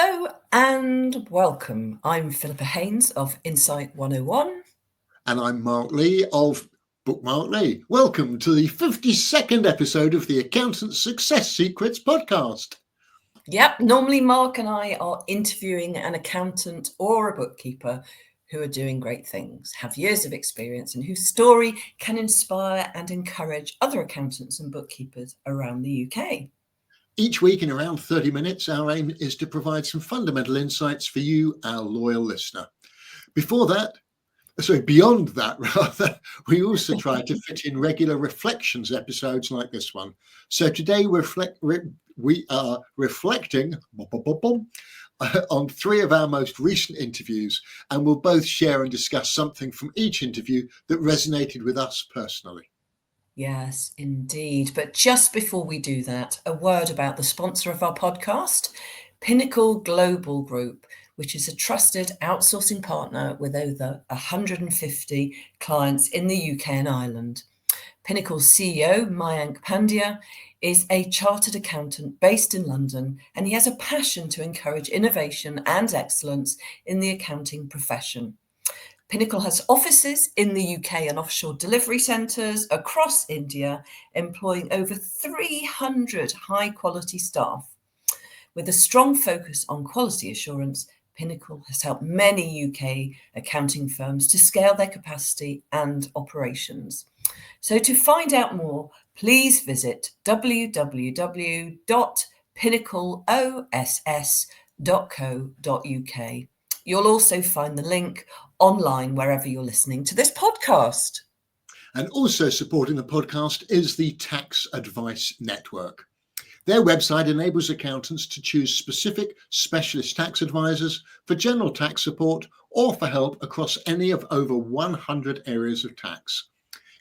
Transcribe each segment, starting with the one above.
Hello and welcome. I'm Philippa Haynes of Insight 101. And I'm Mark Lee of Bookmark Lee. Welcome to the 52nd episode of the Accountant Success Secrets podcast. Yep, normally Mark and I are interviewing an accountant or a bookkeeper who are doing great things, have years of experience, and whose story can inspire and encourage other accountants and bookkeepers around the UK. Each week in around 30 minutes, our aim is to provide some fundamental insights for you, our loyal listener. Beyond that, rather, we also try to fit in regular reflections episodes like this one. So today we are reflecting on three of our most recent interviews, and we'll both share and discuss something from each interview that resonated with us personally. Yes, indeed. But just before we do that, a word about the sponsor of our podcast, Pinnacle Global Group, which is a trusted outsourcing partner with over 150 clients in the UK and Ireland. Pinnacle's CEO, Mayank Pandya, is a chartered accountant based in London, and he has a passion to encourage innovation and excellence in the accounting profession. Pinnacle has offices in the UK and offshore delivery centres across India, employing over 300 high-quality staff. With a strong focus on quality assurance, Pinnacle has helped many UK accounting firms to scale their capacity and operations. So to find out more, please visit www.pinnacleoss.co.uk. You'll also find the link online wherever you're listening to this podcast. And also supporting the podcast is the Tax Advice Network. Their website enables accountants to choose specific specialist tax advisors for general tax support or for help across any of over 100 areas of tax.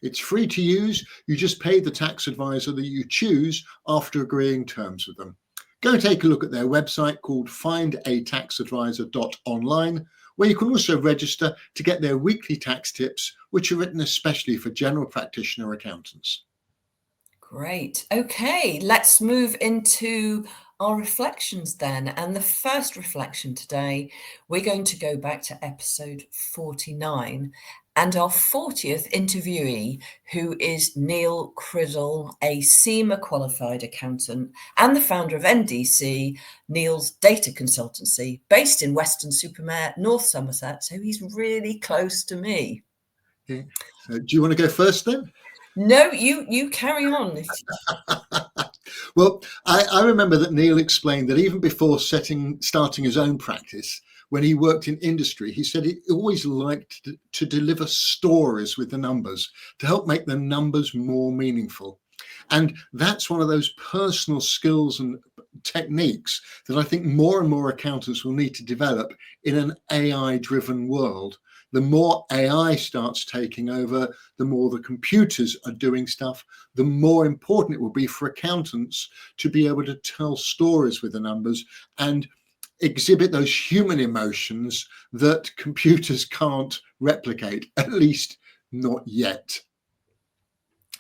It's free to use. You just pay the tax advisor that you choose after agreeing terms with them. Go take a look at their website called findataxadvisor.online, where you can also register to get their weekly tax tips, which are written especially for general practitioner accountants. Great. Okay, let's move into our reflections then. And the first reflection today, we're going to go back to episode 49 and our 40th interviewee, who is Neil Criddle, a SEMA qualified accountant and the founder of NDC, Neil's data consultancy, based in Weston-super-Mare, North Somerset. So he's really close to me. Okay. So do you want to go first then? No, you carry on. Well, I remember that Neil explained that even before starting his own practice, when he worked in industry, he said he always liked to deliver stories with the numbers to help make the numbers more meaningful. And that's one of those personal skills and techniques that I think more and more accountants will need to develop in an AI-driven world. The more AI starts taking over, the more the computers are doing stuff, the more important it will be for accountants to be able to tell stories with the numbers and exhibit those human emotions that computers can't replicate, at least not yet.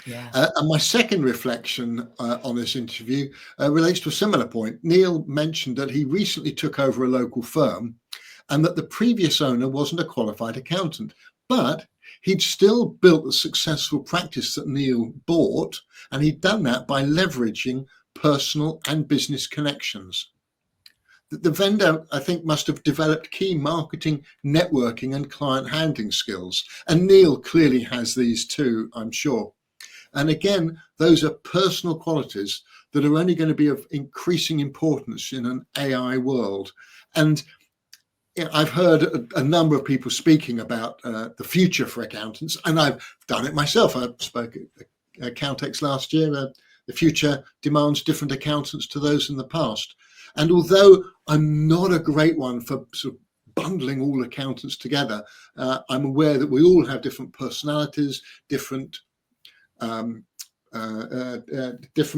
Yeah. And my second reflection on this interview relates to a similar point. Neil mentioned that he recently took over a local firm and that the previous owner wasn't a qualified accountant, but he'd still built the successful practice that Neil bought, and he'd done that by leveraging personal and business connections. The vendor, I think, must have developed key marketing, networking, and client handling skills, and Neil clearly has these too, I'm sure. And again, those are personal qualities that are only going to be of increasing importance in an AI world. And I've heard a number of people speaking about the future for accountants, and I've done it myself. I spoke at Accountex last year. The future demands different accountants to those in the past. And although I'm not a great one for sort of bundling all accountants together, I'm aware that we all have different personalities, different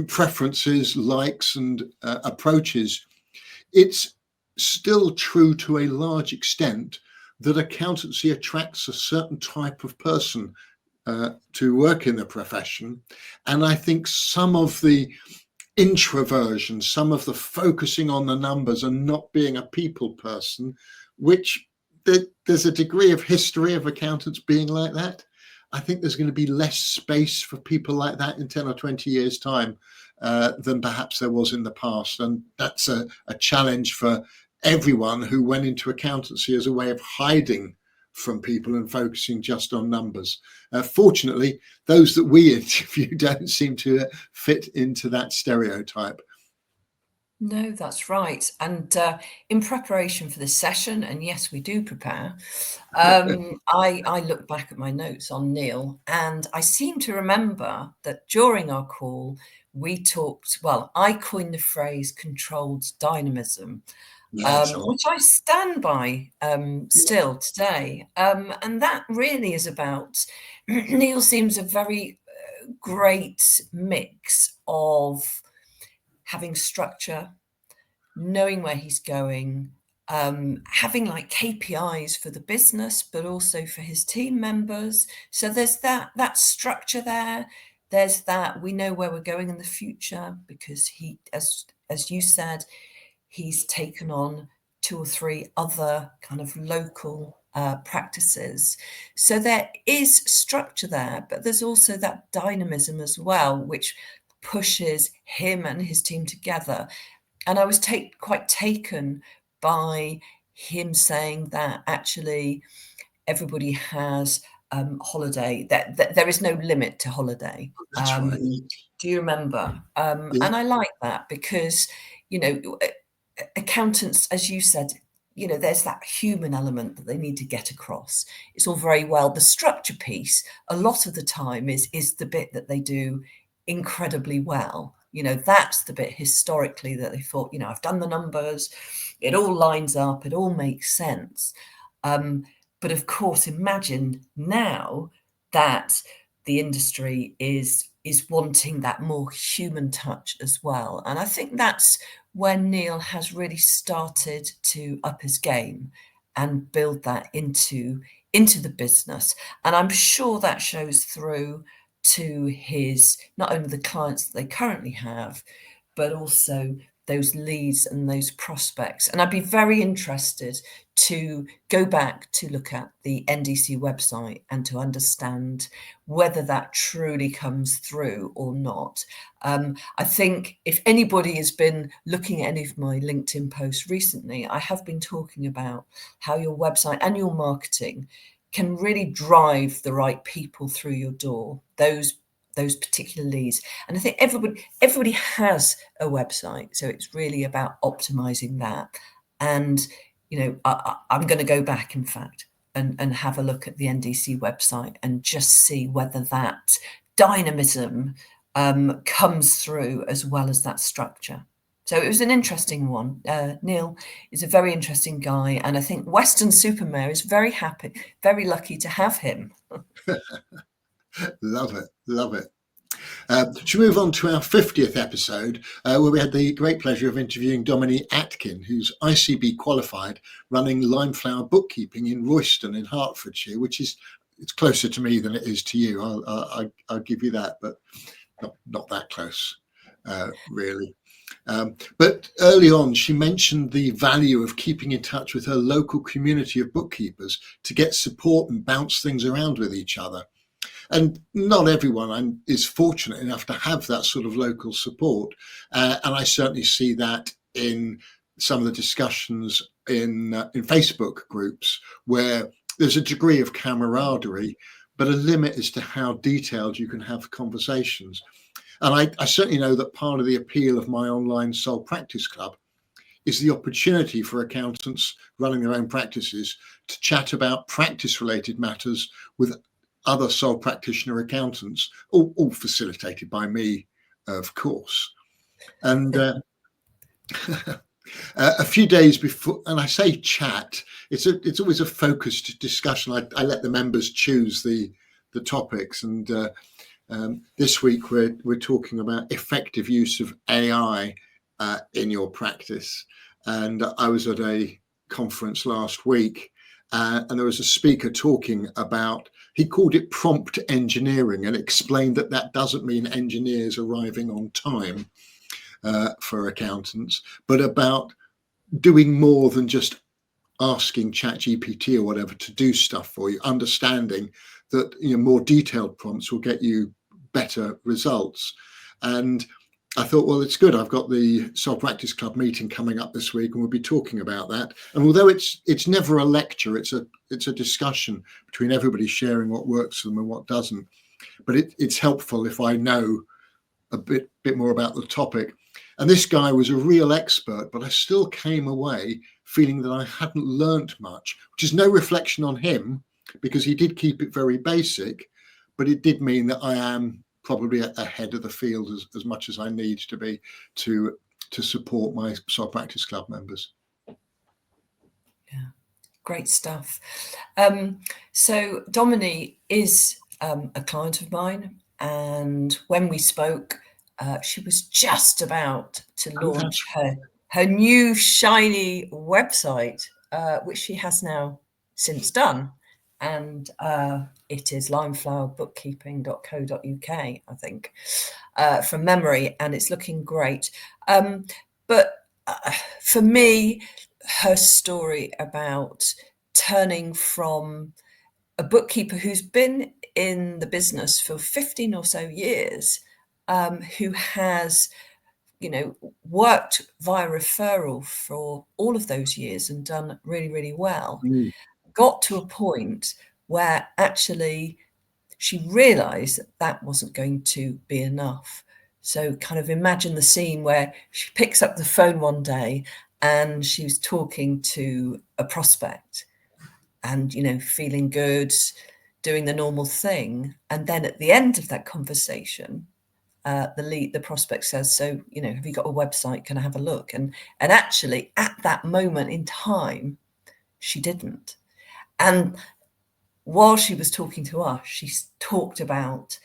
preferences, likes, and approaches. It's still true to a large extent that accountancy attracts a certain type of person to work in the profession. And I think some of the introversion, some of the focusing on the numbers and not being a people person, which there's a degree of history of accountants being like that. I think there's going to be less space for people like that in 10 or 20 years' time than perhaps there was in the past. And that's a challenge for everyone who went into accountancy as a way of hiding from people and focusing just on numbers. Fortunately, those that we interview don't seem to fit into that stereotype. No, that's right. And in preparation for this session, and yes, we do prepare, I look back at my notes on Neil, and I seem to remember that during our call, we talked, well, I coined the phrase controlled dynamism, Yes, which I stand by still today. And that really is about, Neil seems a very great mix of having structure, knowing where he's going, having like KPIs for the business, but also for his team members. So there's that structure there. There's that we know where we're going in the future because he, as you said, he's taken on 2 or 3 other kind of local practices. So there is structure there, but there's also that dynamism as well, which pushes him and his team together. And I was quite taken by him saying that actually everybody has holiday, that there is no limit to holiday. that's right. Do you remember? Yeah. And I like that because, you know, accountants, as you said, you know, there's that human element that they need to get across. It's all very well. The structure piece, a lot of the time, is the bit that they do incredibly well. You know, that's the bit historically that they thought, you know, I've done the numbers, it all lines up, it all makes sense. But of course, imagine now that the industry is wanting that more human touch as well. And I think that's when Neil has really started to up his game and build that into the business. And I'm sure that shows through to his, not only the clients that they currently have, but also those leads and those prospects. And I'd be very interested to go back to look at the NDC website and to understand whether that truly comes through or not. I think if anybody has been looking at any of my LinkedIn posts recently, I have been talking about how your website and your marketing can really drive the right people through your door, those particular leads. And I think everybody has a website, so it's really about optimizing that. And you know, I'm going to go back, in fact, and have a look at the NDC website and just see whether that dynamism comes through as well as that structure. So it was an interesting one. Neil is a very interesting guy, and I think Weston-super-Mare is very happy, very lucky to have him. Love it, love it. Should we move on to our 50th episode, where we had the great pleasure of interviewing Domini Atkins, who's ICB qualified, running Limeflower Bookkeeping in Royston in Hertfordshire, which is, it's closer to me than it is to you. I'll give you that, but not that close, really. But early on, she mentioned the value of keeping in touch with her local community of bookkeepers to get support and bounce things around with each other. And not everyone is fortunate enough to have that sort of local support. And I certainly see that in some of the discussions in Facebook groups where there's a degree of camaraderie, but a limit as to how detailed you can have conversations. And I certainly know that part of the appeal of my online sole practice club is the opportunity for accountants running their own practices to chat about practice-related matters with other sole practitioner accountants, all facilitated by me, of course. And a few days before, and I say chat, it's always a focused discussion. I let the members choose the topics, and this week we're talking about effective use of AI in your practice. And I was at a conference last week, and there was a speaker talking about, he called it prompt engineering, and explained that doesn't mean engineers arriving on time, for accountants, but about doing more than just asking ChatGPT or whatever to do stuff for you, understanding that more detailed prompts will get you better results. And I thought, well, it's good. I've got the Sole Practice Club meeting coming up this week, and we'll be talking about that. And although it's never a lecture, it's a discussion between everybody sharing what works for them and what doesn't. But it's helpful if I know a bit more about the topic. And this guy was a real expert, but I still came away feeling that I hadn't learnt much, which is no reflection on him, because he did keep it very basic, but it did mean that I am probably ahead of the field as much as I need to be to support my Sole Practice Club members. Yeah, great stuff. So Domini is a client of mine, and when we spoke, she was just about to launch her new shiny website, which she has now since done. And it is limeflowerbookkeeping.co.uk, I think, from memory, and it's looking great. But for me, her story about turning from a bookkeeper who's been in the business for 15 or so years, who has worked via referral for all of those years and done really, really well, got to a point where actually she realized that wasn't going to be enough. So kind of imagine the scene where she picks up the phone one day and she was talking to a prospect and, feeling good, doing the normal thing. And then at the end of that conversation, the prospect says, so, have you got a website? Can I have a look? And actually at that moment in time, she didn't. And while she was talking to us, she talked about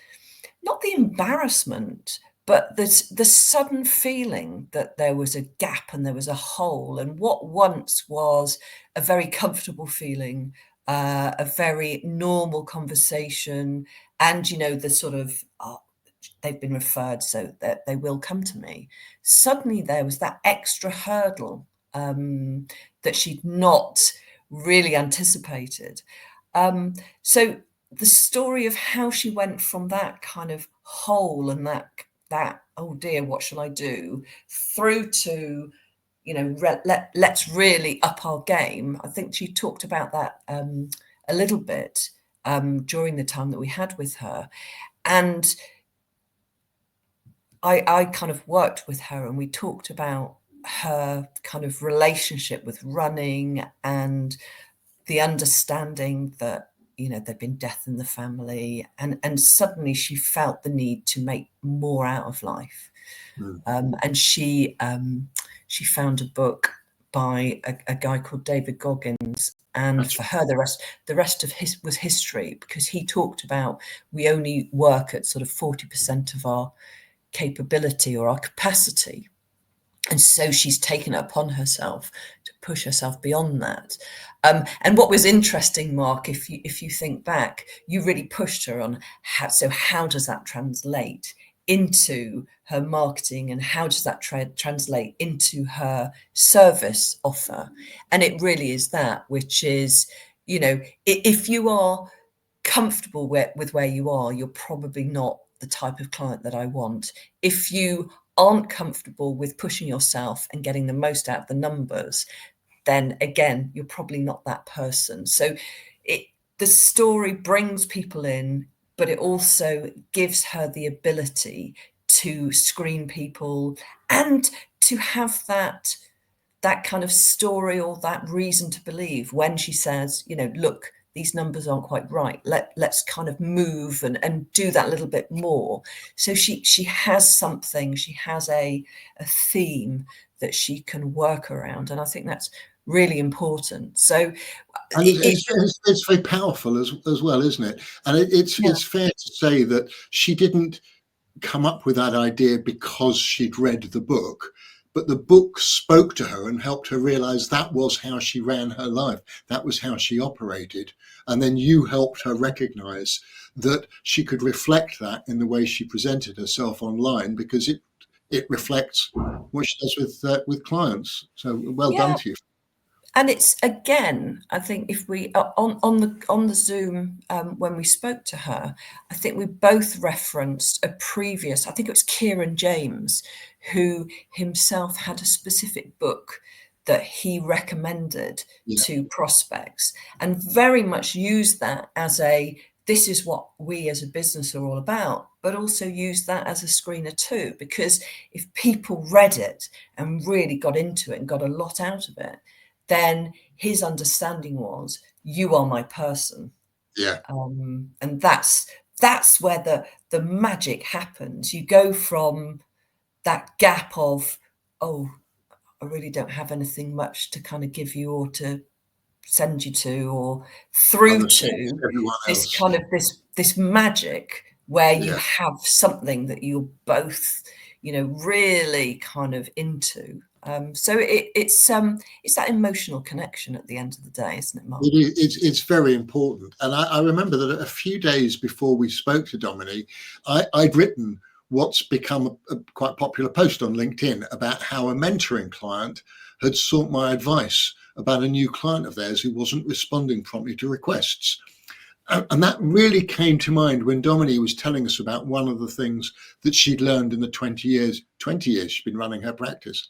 not the embarrassment, but the sudden feeling that there was a gap and there was a hole. And what once was a very comfortable feeling, a very normal conversation, and, the sort of, they've been referred so that they will come to me. Suddenly there was that extra hurdle that she'd not really anticipated. So the story of how she went from that kind of hole and that oh dear, what shall I do, through to let's really up our game. I think she talked about that a little bit during the time that we had with her, and I kind of worked with her, and we talked about her kind of relationship with running and the understanding that, there'd been death in the family, and suddenly she felt the need to make more out of life. And she found a book by a guy called David Goggins, and for her the rest of his was history, because he talked about we only work at sort of 40% of our capability or our capacity. And so she's taken it upon herself to push herself beyond that. And what was interesting, Mark, if you think back, you really pushed her on how does that translate into her marketing, and how does that translate into her service offer? And it really is that, which is, if you are comfortable with where you are, you're probably not the type of client that I want. If you aren't comfortable with pushing yourself and getting the most out of the numbers, then again, you're probably not that person. So the story brings people in, but it also gives her the ability to screen people and to have that kind of story or that reason to believe when she says, look, these numbers aren't quite right. Let's kind of move and do that little bit more. So she has something, she has a theme that she can work around. And I think that's really important. So it's very powerful as well, isn't it? And it's fair to say that she didn't come up with that idea because she'd read the book, but the book spoke to her and helped her realize that was how she ran her life. That was how she operated. And then you helped her recognize that she could reflect that in the way she presented herself online, because it reflects what she does with clients. So well Yeah. done to you. And it's, again, I think if we on the Zoom when we spoke to her, I think we both referenced a previous, I think it was Kieran James, who himself had a specific book that he recommended to prospects, and very much used that as this is what we as a business are all about, but also use that as a screener too, because if people read it and really got into it and got a lot out of it, then his understanding was, you are my person. Yeah. And that's where the magic happens. You go from that gap of, oh, I really don't have anything much to kind of give you or to send you to, or through to everyone this else. kind of this magic where you Yeah. have something that you're both, really kind of into. So it's that emotional connection at the end of the day, isn't it, Mark? It's very important. And I remember that a few days before we spoke to Domini, I'd written what's become a quite popular post on LinkedIn about how a mentoring client had sought my advice about a new client of theirs who wasn't responding promptly to requests. And that really came to mind when Domini was telling us about one of the things that she'd learned in the 20 years she's been running her practice.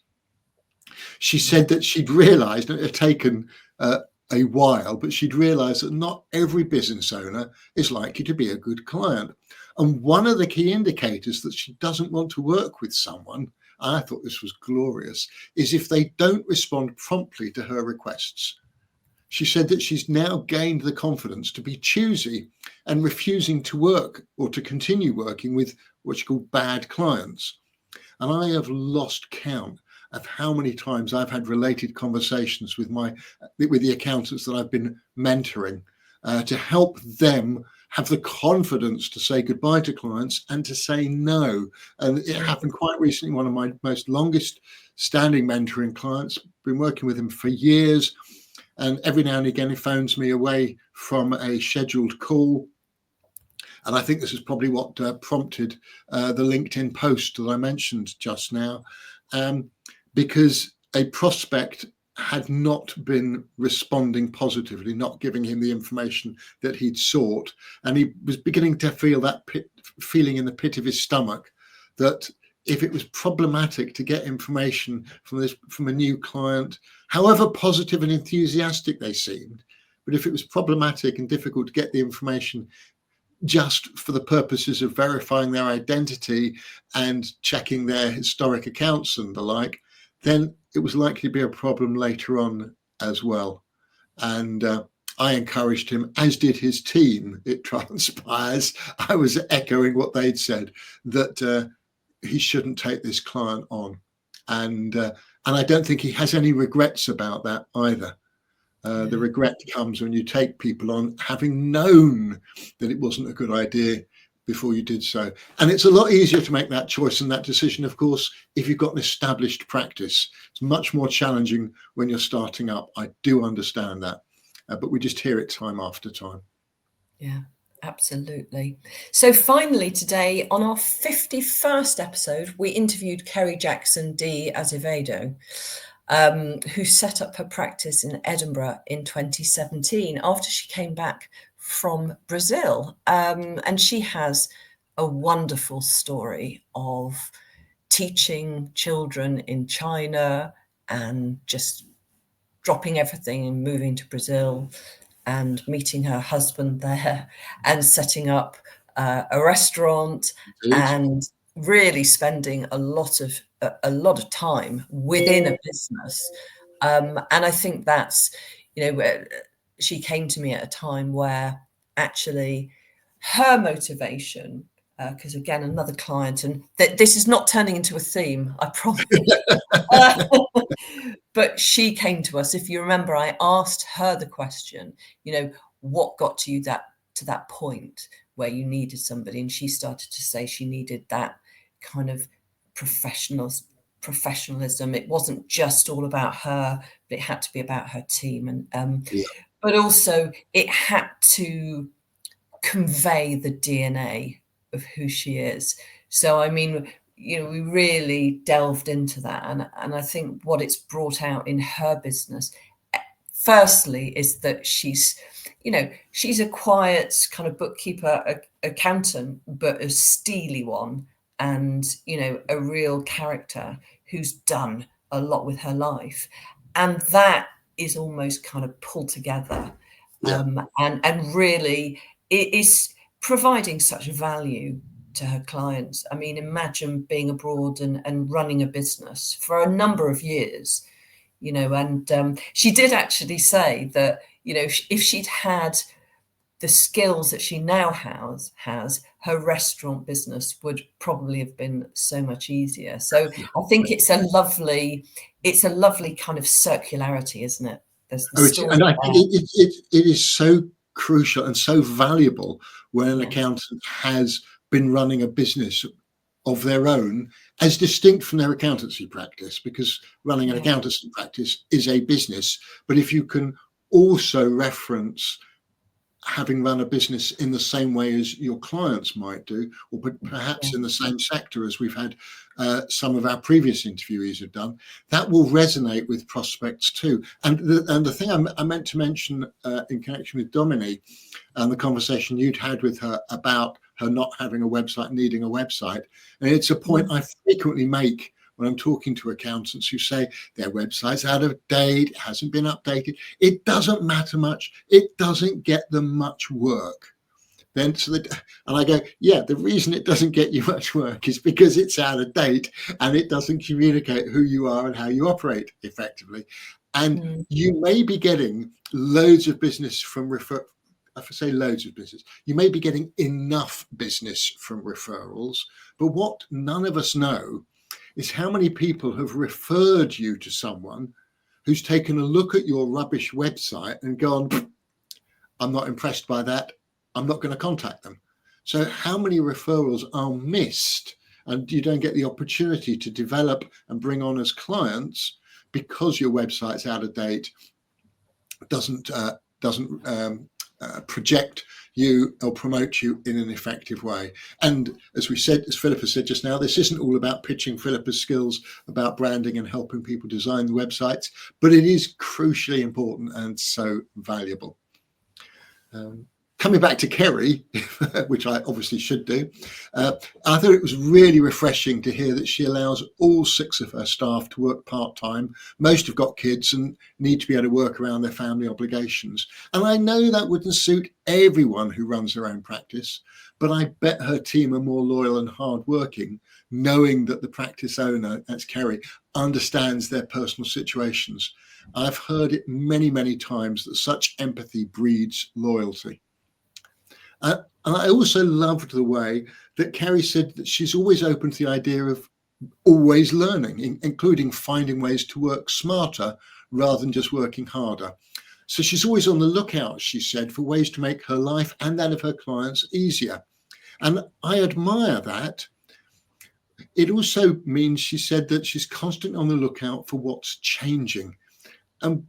She said that she'd realized, and it had taken a while, but she'd realized that not every business owner is likely to be a good client. And one of the key indicators that she doesn't want to work with someone, I thought this was glorious, is if they don't respond promptly to her requests. She said that she's now gained the confidence to be choosy and refusing to work or to continue working with what she called bad clients. And I have lost count of how many times I've had related conversations with the accountants that I've been mentoring to help them have the confidence to say goodbye to clients and to say no. And it happened quite recently. One of my most longest standing mentoring clients, been working with him for years. And every now and again, he phones me away from a scheduled call. And I think this is probably what prompted the LinkedIn post that I mentioned just now, because a prospect had not been responding positively, not giving him the information that he'd sought. And he was beginning to feel that feeling in the pit of his stomach that if it was problematic to get information from a new client, however positive and enthusiastic they seemed, but if it was problematic and difficult to get the information just for the purposes of verifying their identity and checking their historic accounts and the like, then it was likely to be a problem later on as well. And I encouraged him, as did his team, it transpires. I was echoing what they'd said, that he shouldn't take this client on. And I don't think he has any regrets about that either. The regret comes when you take people on having known that it wasn't a good idea before you did so. And it's a lot easier to make that choice and that decision, of course, if you've got an established practice. It's much more challenging when you're starting up. I do understand that, but we just hear it time after time. Yeah, absolutely. So finally today, on our 51st episode, we interviewed Ceri Jackson D. Azevedo, who set up her practice in Edinburgh in 2017 after she came back from Brazil. And she has a wonderful story of teaching children in China and just dropping everything and moving to Brazil and meeting her husband there and setting up a restaurant and really spending a lot of time within a business. And I think that's, she came to me at a time where actually her motivation, because again, another client, and this is not turning into a theme, I promise. But she came to us. If you remember, I asked her the question, what got you to that point where you needed somebody? And she started to say she needed that kind of professionalism. It wasn't just all about her, but it had to be about her team. And but also it had to convey the DNA of who she is. So, I mean, we really delved into that. And I think what it's brought out in her business, firstly, is that she's a quiet kind of bookkeeper, accountant, but a steely one, and, a real character who's done a lot with her life. And that is almost kind of pulled together. Yeah. And really it is providing such value to her clients. I mean, imagine being abroad and running a business for a number of years, and she did actually say that, if she'd had the skills that she now has, her restaurant business would probably have been so much easier. So I think it's a lovely kind of circularity, isn't it? There's the story And I think it is so crucial and so valuable when an accountant has been running a business of their own as distinct from their accountancy practice, because running an accountancy practice is a business. But if you can also reference having run a business in the same way as your clients might do, or perhaps in the same sector as we've had some of our previous interviewees have done, that will resonate with prospects too. And the thing I meant to mention in connection with Domini and the conversation you'd had with her about her not having a website, needing a website, and it's a point I frequently make when I'm talking to accountants who say their website's out of date, hasn't been updated. It doesn't matter much. It doesn't get them much work. And I go, yeah, the reason it doesn't get you much work is because it's out of date and it doesn't communicate who you are and how you operate effectively. And you may be getting loads of business from if I say loads of business, you may be getting enough business from referrals, but what none of us know is how many people have referred you to someone who's taken a look at your rubbish website and gone, I'm not impressed by that, I'm not going to contact them. So how many referrals are missed and you don't get the opportunity to develop and bring on as clients because your website's out of date, doesn't project you or promote you in an effective way. And as we said, as Philippa said just now, this isn't all about pitching Philippa's skills about branding and helping people design the websites, but it is crucially important and so valuable. Coming back to Ceri, which I obviously should do, I thought it was really refreshing to hear that she allows all 6 of her staff to work part-time. Most have got kids and need to be able to work around their family obligations. And I know that wouldn't suit everyone who runs their own practice, but I bet her team are more loyal and hardworking, knowing that the practice owner, that's Ceri, understands their personal situations. I've heard it many, many times that such empathy breeds loyalty. And I also loved the way that Ceri said that she's always open to the idea of always learning, including finding ways to work smarter rather than just working harder. So she's always on the lookout, she said, for ways to make her life and that of her clients easier. And I admire that. It also means, she said, that she's constantly on the lookout for what's changing. And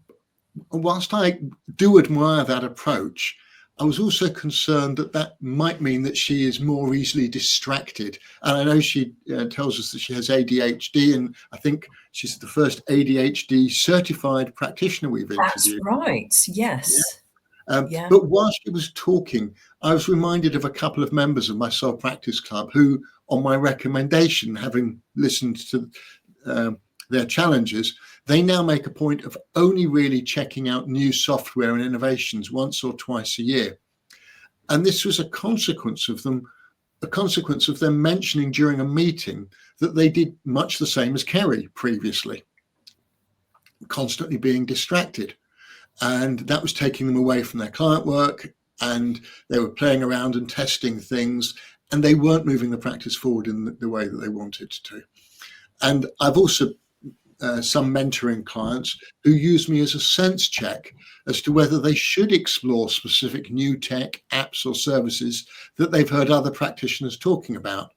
whilst I do admire that approach, I was also concerned that that might mean that she is more easily distracted. And I know she tells us that she has ADHD, and I think she's the first ADHD certified practitioner we've interviewed. That's right, yes. But while she was talking, I was reminded of a couple of members of my Soul Practice Club who, on my recommendation, having listened to their challenges, they now make a point of only really checking out new software and innovations once or twice a year. And this was a consequence of them mentioning during a meeting that they did much the same as Ceri previously, constantly being distracted. And that was taking them away from their client work, and they were playing around and testing things, and they weren't moving the practice forward in the way that they wanted to. And I've also some mentoring clients who use me as a sense check as to whether they should explore specific new tech apps or services that they've heard other practitioners talking about.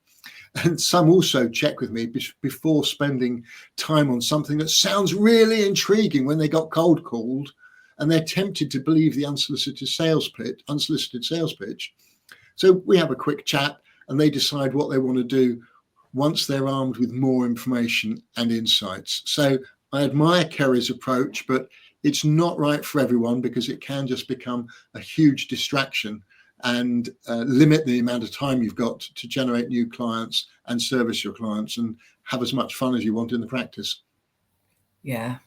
And some also check with me before spending time on something that sounds really intriguing when they got cold called and they're tempted to believe the unsolicited sales pitch. So we have a quick chat and they decide what they want to do once they're armed with more information and insights. So I admire Ceri's approach, but it's not right for everyone because it can just become a huge distraction and limit the amount of time you've got to generate new clients and service your clients and have as much fun as you want in the practice. Yeah,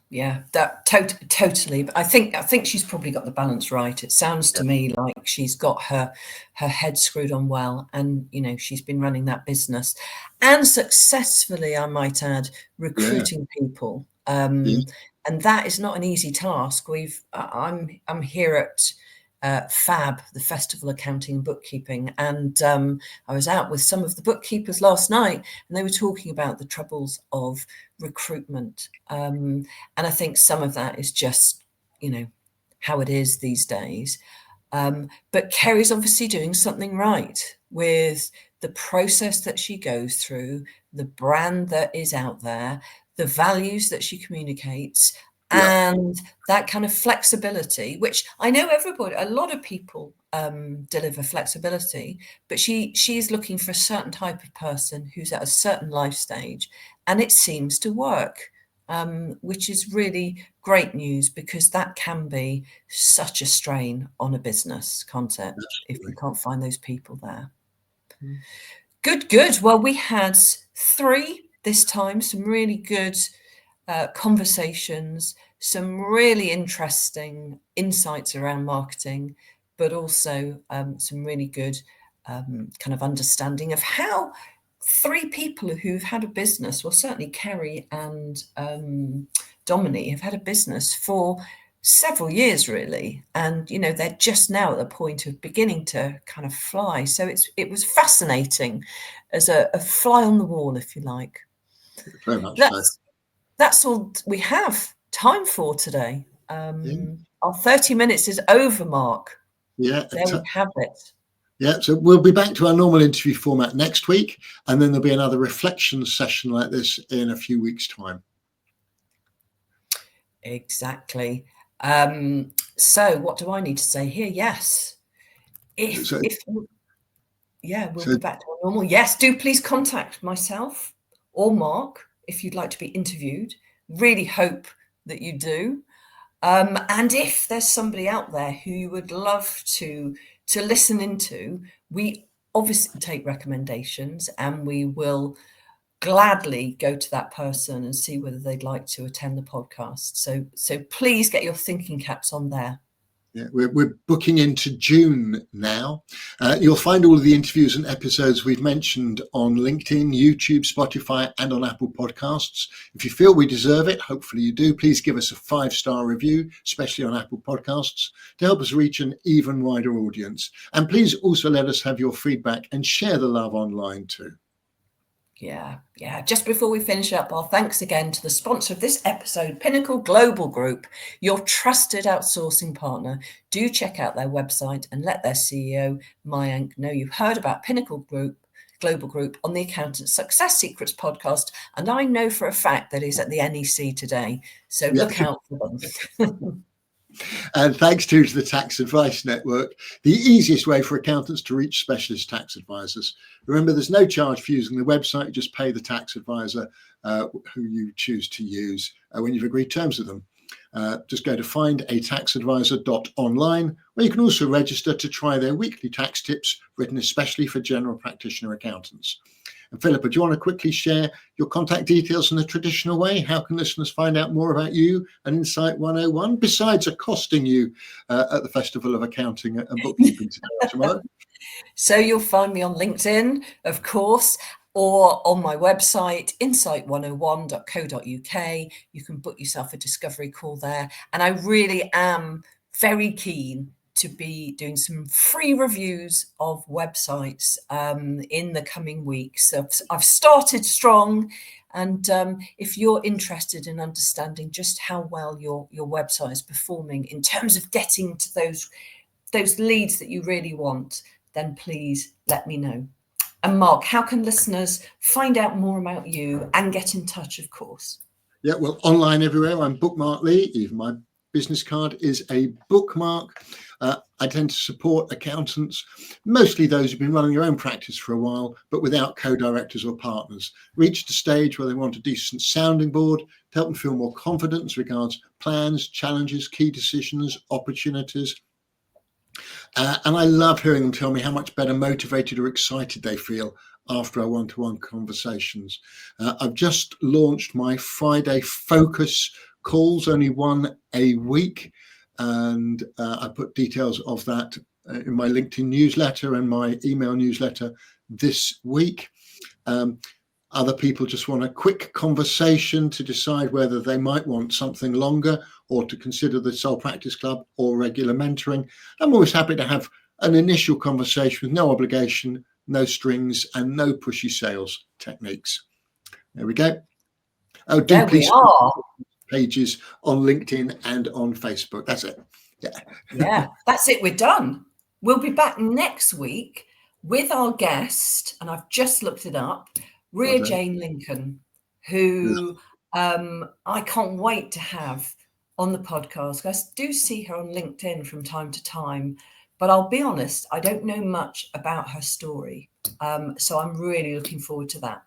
that totally. But I think she's probably got the balance right. It sounds to me like she's got her head screwed on well, and she's been running that business and successfully, I might add, recruiting people. And that is not an easy task. I'm here at FAB, the Festival Accounting and Bookkeeping, and I was out with some of the bookkeepers last night, and they were talking about the troubles of recruitment, and I think some of that is just how it is these days, but Ceri's obviously doing something right with the process that she goes through, the brand that is out there, the values that she communicates, and that kind of flexibility, which I know a lot of people deliver flexibility, but she is looking for a certain type of person who's at a certain life stage, and it seems to work, which is really great news, because that can be such a strain on a business concept if you can't find those people there. Good. Well, we had 3 this time, some really good conversations, some really interesting insights around marketing, but also some really good kind of understanding of how 3 people who've had a business, well, certainly Ceri and Domini have had a business for several years, really, and they're just now at the point of beginning to kind of fly. So it was fascinating as a fly on the wall, if you like. Very much so. That's all we have time for today. Our 30 minutes is over, Mark. Yeah, there we have it. Yeah, so we'll be back to our normal interview format next week, and then there'll be another reflection session like this in a few weeks' time. Exactly. So what do I need to say here? Yes. We'll be back to our normal. Yes, do please contact myself or Mark if you'd like to be interviewed. Really hope that you do. And if there's somebody out there who you would love to listen into, we obviously take recommendations, and we will gladly go to that person and see whether they'd like to attend the podcast. So please get your thinking caps on there. Yeah, we're booking into June now. You'll find all of the interviews and episodes we've mentioned on LinkedIn, YouTube, Spotify, and on Apple Podcasts. If you feel we deserve it, hopefully you do, please give us a 5-star review, especially on Apple Podcasts, to help us reach an even wider audience. And please also let us have your feedback and share the love online too. Yeah. Just before we finish up, our thanks again to the sponsor of this episode, Pinnacle Global Group, your trusted outsourcing partner. Do check out their website and let their CEO, Mayank, know you've heard about Pinnacle Global Group on the Accountant Success Secrets podcast. And I know for a fact that he's at the NEC today. So look out for them. And thanks to the Tax Advice Network, the easiest way for accountants to reach specialist tax advisors. Remember, there's no charge for using the website. Just pay the tax advisor who you choose to use when you've agreed terms with them. Just go to findataxadvisor.online, where you can also register to try their weekly tax tips written especially for general practitioner accountants. And Philippa, do you want to quickly share your contact details in the traditional way? How can listeners find out more about you and Insight 101, besides accosting you at the Festival of Accounting and Bookkeeping today or tomorrow? So you'll find me on LinkedIn, of course, or on my website, insight101.co.uk. You can book yourself a discovery call there. And I really am very keen to be doing some free reviews of websites in the coming weeks. So I've started strong, and if you're interested in understanding just how well your website is performing in terms of getting to those leads that you really want, then please let me know. And Mark, how can listeners find out more about you and get in touch, of course? Yeah, well, online everywhere. I'm Bookmark Lee, even my business card is a bookmark. I tend to support accountants, mostly those who've been running their own practice for a while, but without co-directors or partners. Reached a stage where they want a decent sounding board to help them feel more confident as regards plans, challenges, key decisions, opportunities. And I love hearing them tell me how much better motivated or excited they feel after our one-to-one conversations. I've just launched my Friday focus calls, only one a week. And I put details of that in my LinkedIn newsletter and my email newsletter this week. Other people just want a quick conversation to decide whether they might want something longer or to consider the Sole Practice Club or regular mentoring. I'm always happy to have an initial conversation with no obligation, no strings, and no pushy sales techniques. There we go. Oh, do there please we are. Pages on LinkedIn and on Facebook. That's it. Yeah, that's it. We're done. We'll be back next week with our guest, and I've just looked it up, Ria Jane Lincoln, who I can't wait to have on the podcast. I do see her on LinkedIn from time to time, but I'll be honest, I don't know much about her story. So I'm really looking forward to that.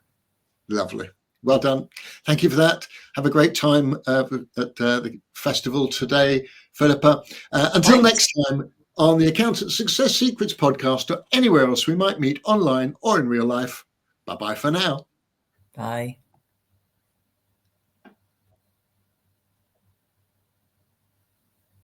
Lovely. Well done. Thank you for that. Have a great time at the festival today, Philippa. Until next time on the Accountant Success Secrets podcast or anywhere else we might meet online or in real life. Bye-bye for now. Bye.